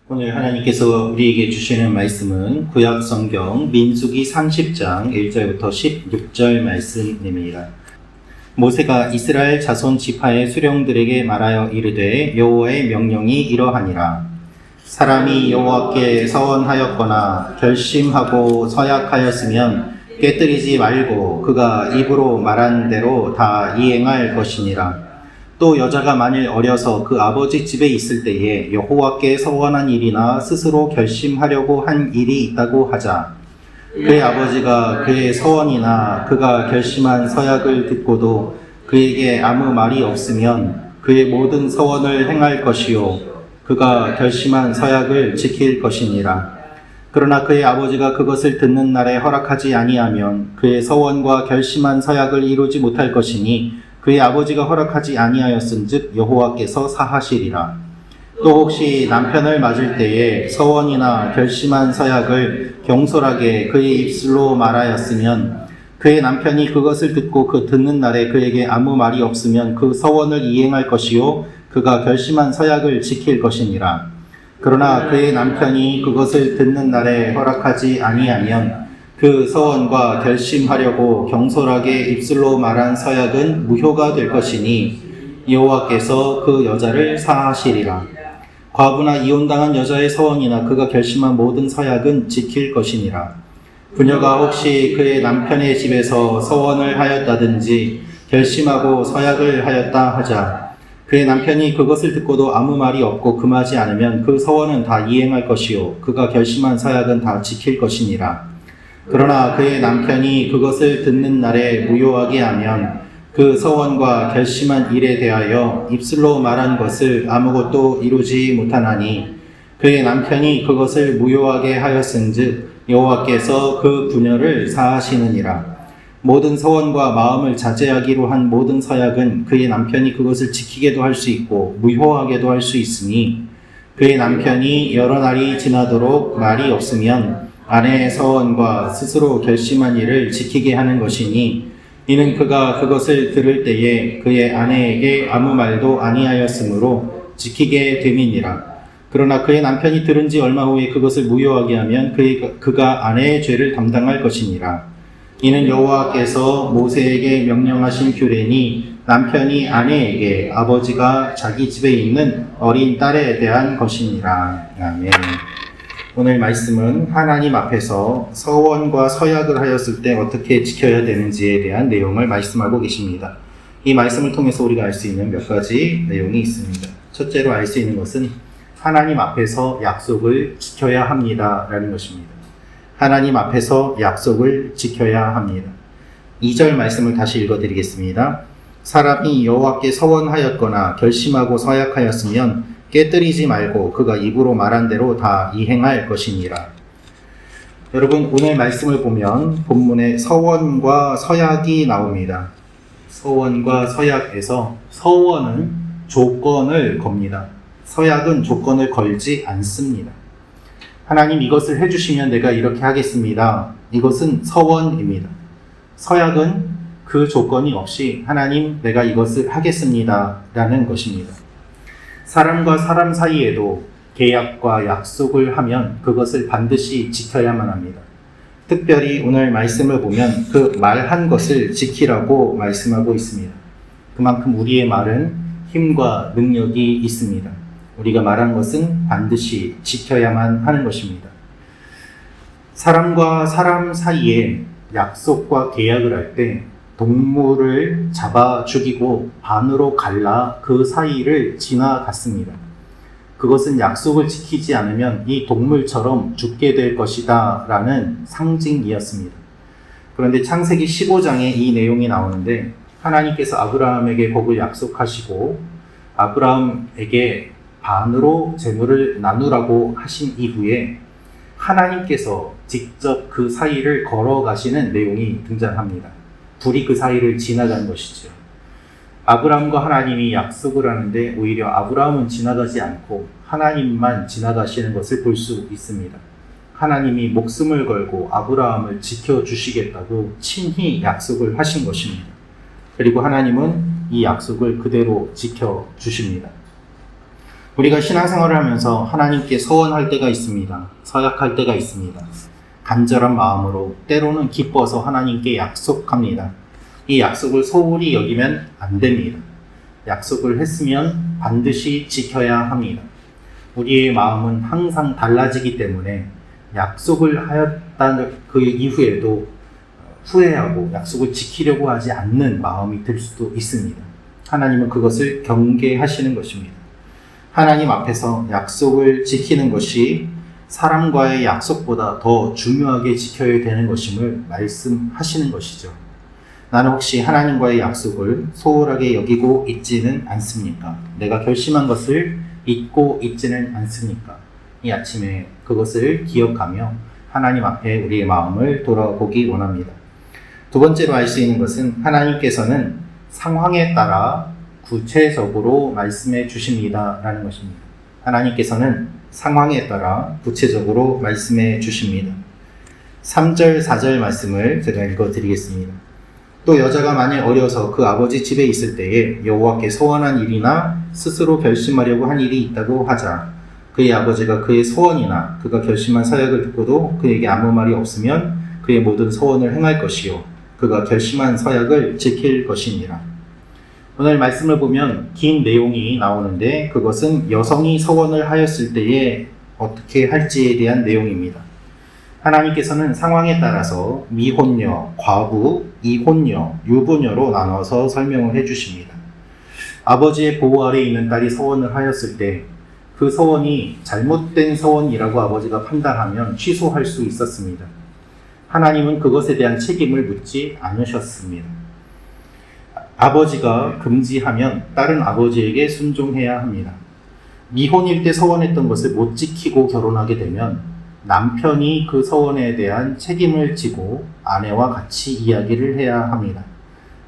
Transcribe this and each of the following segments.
오늘 하나님께서 우리에게 주시는 말씀은 구약 성경 민수기 30장 1절부터 16절 말씀입니다. 모세가 이스라엘 자손 지파의 수령들에게 말하여 이르되 여호와의 명령이 이러하니라. 사람이 여호와께 서원하였거나 결심하고 서약하였으면 깨뜨리지 말고 그가 입으로 말한 대로 다 이행할 것이니라. 또 여자가 만일 어려서 그 아버지 집에 있을 때에 여호와께 서원한 일이나 스스로 결심하려고 한 일이 있다고 하자. 그의 아버지가 그의 서원이나 그가 결심한 서약을 듣고도 그에게 아무 말이 없으면 그의 모든 서원을 행할 것이요 그가 결심한 서약을 지킬 것이니라. 그러나 그의 아버지가 그것을 듣는 날에 허락하지 아니하면 그의 서원과 결심한 서약을 이루지 못할 것이니 그의 아버지가 허락하지 아니하였은즉 여호와께서 사하시리라. 또 혹시 남편을 맞을 때에 서원이나 결심한 서약을 경솔하게 그의 입술로 말하였으면 그의 남편이 그것을 듣고 그 듣는 날에 그에게 아무 말이 없으면 그 서원을 이행할 것이요 그가 결심한 서약을 지킬 것이니라. 그러나 그의 남편이 그것을 듣는 날에 허락하지 아니하면 그 서원과 결심하려고 경솔하게 입술로 말한 서약은 무효가 될 것이니 여호와께서 그 여자를 사하시리라. 과부나 이혼당한 여자의 서원이나 그가 결심한 모든 서약은 지킬 것이니라. 부녀가 혹시 그의 남편의 집에서 서원을 하였다든지 결심하고 서약을 하였다 하자. 그의 남편이 그것을 듣고도 아무 말이 없고 금하지 않으면 그 서원은 다 이행할 것이요 그가 결심한 서약은 다 지킬 것이니라. 그러나 그의 남편이 그것을 듣는 날에 무효하게 하면 그 서원과 결심한 일에 대하여 입술로 말한 것을 아무것도 이루지 못하나니 그의 남편이 그것을 무효하게 하였은즉 여호와께서 그 부녀를 사하시느니라. 모든 서원과 마음을 자제하기로 한 모든 서약은 그의 남편이 그것을 지키게도 할 수 있고 무효하게도 할 수 있으니 그의 남편이 여러 날이 지나도록 말이 없으면 아내의 서원과 스스로 결심한 일을 지키게 하는 것이니 이는 그가 그것을 들을 때에 그의 아내에게 아무 말도 아니하였으므로 지키게 됨이니라. 그러나 그의 남편이 들은 지 얼마 후에 그것을 무효하게 하면 그가 아내의 죄를 담당할 것이니라. 이는 여호와께서 모세에게 명령하신 규례니 남편이 아내에게 아버지가 자기 집에 있는 어린 딸에 대한 것이니라. 아멘. 오늘 말씀은 하나님 앞에서 서원과 서약을 하였을 때 어떻게 지켜야 되는지에 대한 내용을 말씀하고 계십니다. 이 말씀을 통해서 우리가 알 수 있는 몇 가지 내용이 있습니다. 첫째로 알 수 있는 것은 하나님 앞에서 약속을 지켜야 합니다 라는 것입니다. 하나님 앞에서 약속을 지켜야 합니다. 2절 말씀을 다시 읽어드리겠습니다. 사람이 여호와께 서원하였거나 결심하고 서약하였으면 깨뜨리지 말고 그가 입으로 말한 대로 다 이행할 것이니라. 여러분, 오늘 말씀을 보면 본문에 서원과 서약이 나옵니다. 서원과 서약에서 서원은 조건을 겁니다. 서약은 조건을 걸지 않습니다. 하나님 이것을 해주시면 내가 이렇게 하겠습니다. 이것은 서원입니다. 서약은 그 조건이 없이 하나님 내가 이것을 하겠습니다 라는 것입니다. 사람과 사람 사이에도 계약과 약속을 하면 그것을 반드시 지켜야만 합니다. 특별히 오늘 말씀을 보면 그 말한 것을 지키라고 말씀하고 있습니다. 그만큼 우리의 말은 힘과 능력이 있습니다. 우리가 말한 것은 반드시 지켜야만 하는 것입니다. 사람과 사람 사이에 약속과 계약을 할 때 동물을 잡아 죽이고 반으로 갈라 그 사이를 지나갔습니다. 그것은 약속을 지키지 않으면 이 동물처럼 죽게 될 것이다 라는 상징이었습니다. 그런데 창세기 15장에 이 내용이 나오는데 하나님께서 아브라함에게 복을 약속하시고 아브라함에게 반으로 재물을 나누라고 하신 이후에 하나님께서 직접 그 사이를 걸어가시는 내용이 등장합니다. 불이 그 사이를 지나간 것이죠. 아브라함과 하나님이 약속을 하는데 오히려 아브라함은 지나가지 않고 하나님만 지나가시는 것을 볼 수 있습니다. 하나님이 목숨을 걸고 아브라함을 지켜주시겠다고 친히 약속을 하신 것입니다. 그리고 하나님은 이 약속을 그대로 지켜주십니다. 우리가 신앙생활을 하면서 하나님께 서원할 때가 있습니다. 서약할 때가 있습니다. 간절한 마음으로 때로는 기뻐서 하나님께 약속합니다. 이 약속을 소홀히 여기면 안 됩니다. 약속을 했으면 반드시 지켜야 합니다. 우리의 마음은 항상 달라지기 때문에 약속을 하였다는 그 이후에도 후회하고 약속을 지키려고 하지 않는 마음이 들 수도 있습니다. 하나님은 그것을 경계하시는 것입니다. 하나님 앞에서 약속을 지키는 것이 사람과의 약속보다 더 중요하게 지켜야 되는 것임을 말씀하시는 것이죠. 나는 혹시 하나님과의 약속을 소홀하게 여기고 있지는 않습니까? 내가 결심한 것을 잊고 있지는 않습니까? 이 아침에 그것을 기억하며 하나님 앞에 우리의 마음을 돌아보기 원합니다. 두 번째로 알 수 있는 것은 하나님께서는 상황에 따라 구체적으로 말씀해 주십니다 라는 것입니다. 하나님께서는 상황에 따라 구체적으로 말씀해 주십니다. 3절, 4절 말씀을 제가 읽어 드리겠습니다. 또 여자가 만일 어려서 그 아버지 집에 있을 때에 여호와께 소원한 일이나 스스로 결심하려고 한 일이 있다고 하자. 그의 아버지가 그의 소원이나 그가 결심한 서약을 듣고도 그에게 아무 말이 없으면 그의 모든 소원을 행할 것이요 그가 결심한 서약을 지킬 것이니라. 오늘 말씀을 보면 긴 내용이 나오는데 그것은 여성이 서원을 하였을 때에 어떻게 할지에 대한 내용입니다. 하나님께서는 상황에 따라서 미혼녀, 과부, 이혼녀, 유부녀로 나눠서 설명을 해주십니다. 아버지의 보호 아래에 있는 딸이 서원을 하였을 때 그 서원이 잘못된 서원이라고 아버지가 판단하면 취소할 수 있었습니다. 하나님은 그것에 대한 책임을 묻지 않으셨습니다. 아버지가 금지하면 딸은 아버지에게 순종해야 합니다. 미혼일 때 서원했던 것을 못 지키고 결혼하게 되면 남편이 그 서원에 대한 책임을 지고 아내와 같이 이야기를 해야 합니다.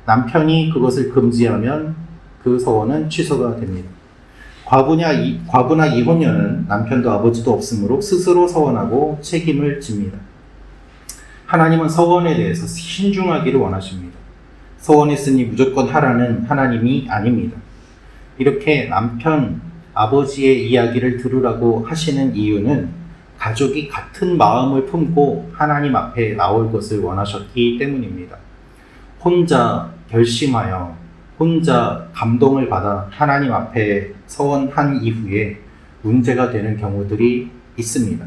남편이 그것을 금지하면 그 서원은 취소가 됩니다. 과부나 이혼녀는 남편도 아버지도 없으므로 스스로 서원하고 책임을 집니다. 하나님은 서원에 대해서 신중하기를 원하십니다. 서원했으니 무조건 하라는 하나님이 아닙니다. 이렇게 남편, 아버지의 이야기를 들으라고 하시는 이유는 가족이 같은 마음을 품고 하나님 앞에 나올 것을 원하셨기 때문입니다. 혼자 결심하여 혼자 감동을 받아 하나님 앞에 서원한 이후에 문제가 되는 경우들이 있습니다.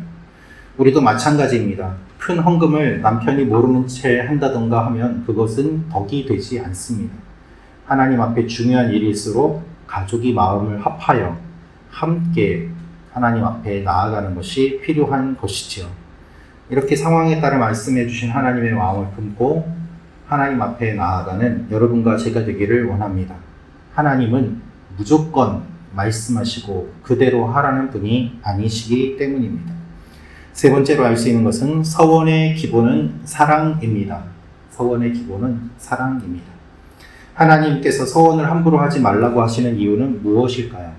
우리도 마찬가지입니다. 큰 헌금을 남편이 모르는 채 한다던가 하면 그것은 덕이 되지 않습니다. 하나님 앞에 중요한 일일수록 가족이 마음을 합하여 함께 하나님 앞에 나아가는 것이 필요한 것이지요. 이렇게 상황에 따라 말씀해 주신 하나님의 마음을 품고 하나님 앞에 나아가는 여러분과 제가 되기를 원합니다. 하나님은 무조건 말씀하시고 그대로 하라는 분이 아니시기 때문입니다. 세 번째로 알 수 있는 것은 서원의 기본은 사랑입니다. 서원의 기본은 사랑입니다. 하나님께서 서원을 함부로 하지 말라고 하시는 이유는 무엇일까요?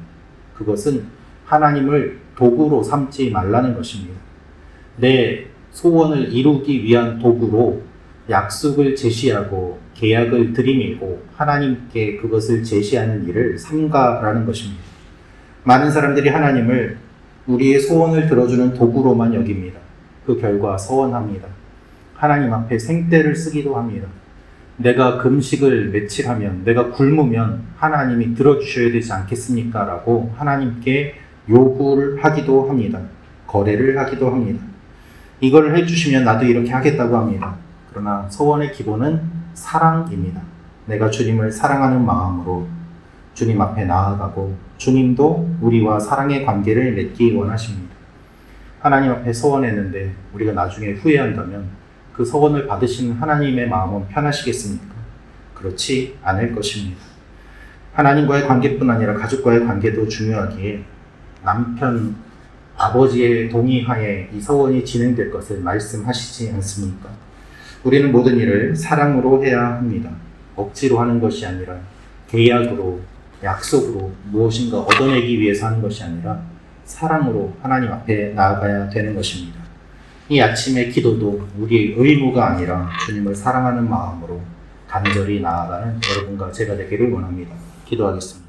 그것은 하나님을 도구로 삼지 말라는 것입니다. 내 소원을 이루기 위한 도구로 약속을 제시하고 계약을 들이밀고 하나님께 그것을 제시하는 일을 삼가라는 것입니다. 많은 사람들이 하나님을 우리의 소원을 들어주는 도구로만 여깁니다. 그 결과 서원합니다. 하나님 앞에 생떼를 쓰기도 합니다. 내가 금식을 며칠 하면, 내가 굶으면 하나님이 들어주셔야 되지 않겠습니까? 라고 하나님께 요구를 하기도 합니다. 거래를 하기도 합니다. 이걸 해주시면 나도 이렇게 하겠다고 합니다. 그러나 서원의 기본은 사랑입니다. 내가 주님을 사랑하는 마음으로 주님 앞에 나아가고 주님도 우리와 사랑의 관계를 맺기 원하십니다. 하나님 앞에 서원했는데 우리가 나중에 후회한다면 그 서원을 받으신 하나님의 마음은 편하시겠습니까? 그렇지 않을 것입니다. 하나님과의 관계뿐 아니라 가족과의 관계도 중요하기에 남편, 아버지의 동의하에 이 서원이 진행될 것을 말씀하시지 않습니까? 우리는 모든 일을 사랑으로 해야 합니다. 억지로 하는 것이 아니라 계약으로, 약속으로 무엇인가 얻어내기 위해서 하는 것이 아니라 사랑으로 하나님 앞에 나아가야 되는 것입니다. 이 아침의 기도도 우리의 의무가 아니라 주님을 사랑하는 마음으로 간절히 나아가는 여러분과 제가 되기를 원합니다. 기도하겠습니다.